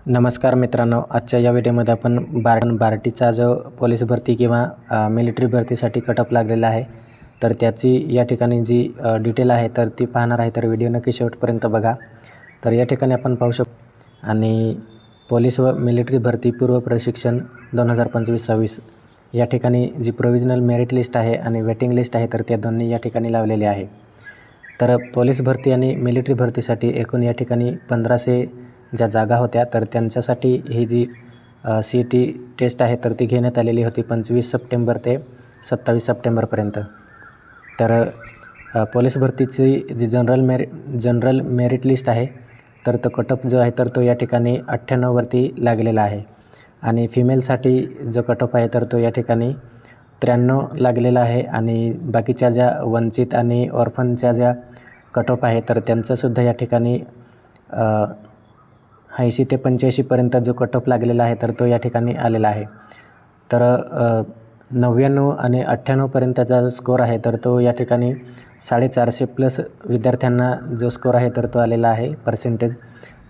नमस्कार मित्रांनो, आजच्या या व्हिडिओमध्ये आपण बार्टीचा जो पोलीस भरती किंवा मिलिटरी भरतीसाठी कटअप लागलेला आहे, तर त्याची या ठिकाणी जी डिटेल आहे तर ती पाहणार आहे. तर व्हिडिओ नक्की शेवटपर्यंत बघा. तर या ठिकाणी आपण पाहू शकतो आणि पोलीस व मिलिटरी भरती पूर्व प्रशिक्षण 2025-26 या ठिकाणी जी प्रोव्हिजनल मेरिट लिस्ट आहे आणि वेटिंग लिस्ट आहे तर त्या दोन्ही या ठिकाणी लावलेले आहे. तर पोलीस भरती आणि मिलिटरी भरतीसाठी एकूण या ठिकाणी 1500 ज्या जागा होत्या तर त्यांच्यासाठी ही जी CET टेस्ट आहे तर ती घेण्यात आलेली होती 25 सप्टेंबर ते 27 सप्टेंबरपर्यंत. तर पोलीस भरतीची जी जनरल मेरिट लिस्ट आहे तर तो कटअप जो आहे तर तो या ठिकाणी 98 वरती लागलेला आहे आणि फिमेलसाठी जो कटअप आहे तर तो या ठिकाणी 93 लागलेला आहे आणि बाकीच्या ज्या वंचित आणि ऑर्फनच्या ज्या कटअप आहे तर त्यांचासुद्धा या ठिकाणी 80 ते 85पर्यंत जो कटअप लागलेला आहे तर तो या ठिकाणी आलेला आहे. तर 99 आणि 98पर्यंतचा स्कोअर आहे तर तो या ठिकाणी 450+ विद्यार्थ्यांना जो स्कोअर आहे तर तो आलेला आहे पर्सेंटेज.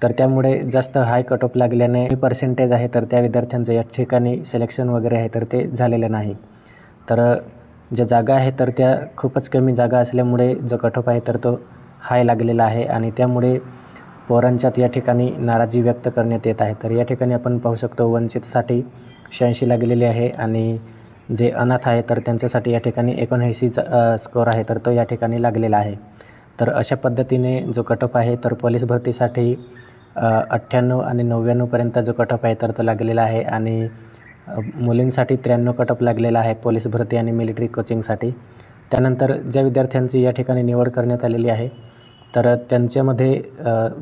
तर त्यामुळे जास्त हाय कटअप लागल्याने पर्सेंटेज आहे तर त्या विद्यार्थ्यांचं या ठिकाणी सिलेक्शन वगैरे आहे तर ते झालेलं नाही. तर ज्या जागा आहे तर त्या खूपच कमी जागा असल्यामुळे जो कटअप आहे तर तो हाय लागलेला आहे आणि त्यामुळे पोरांच्यात या ठिकाणी नाराजी व्यक्त करण्यात येत आहे. तर या ठिकाणी आपण पाहू शकतो वंचितसाठी 86 लागलेली आहे आणि जे अनाथ आहे तर त्यांच्यासाठी या ठिकाणी 79चा स्कोअर आहे तर तो या ठिकाणी लागलेला आहे. तर अशा पद्धतीने जो कटअप आहे तर पोलीस भरतीसाठी 98 आणि 99पर्यंत जो कटअप आहे तर तो लागलेला आहे आणि मुलींसाठी 93 कटअप लागलेला आहे पोलीस भरती आणि मिलिटरी कोचिंगसाठी. त्यानंतर ज्या विद्यार्थ्यांची या ठिकाणी निवड करण्यात आलेली आहे तर त्यांच्यामध्ये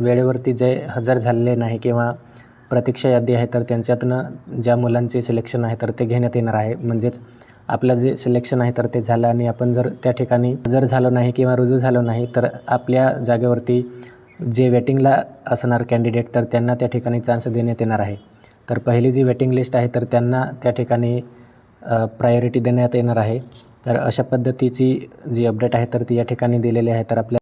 वेळेवरती जे हजर झालेले नाही किंवा प्रतीक्षा यादी आहे तर त्यांच्यातनं ज्या मुलांचे सिलेक्शन आहे तर ते घेण्यात येणार आहे. म्हणजेच आपलं जे सिलेक्शन आहे तर ते झालं आणि आपण जर त्या ठिकाणी हजर झालो नाही किंवा रुजू झालो नाही तर आपल्या जागेवरती जे वेटिंगला असणार कॅन्डिडेट तर त्यांना त्या ठिकाणी चान्स देण्यात येणार आहे. तर पहिली जी वेटिंग लिस्ट आहे तर त्यांना त्या ठिकाणी प्रायोरिटी देण्यात येणार आहे. तर अशा पद्धतीची जी अपडेट आहे तर ती या ठिकाणी दिलेली आहे. तर आपल्या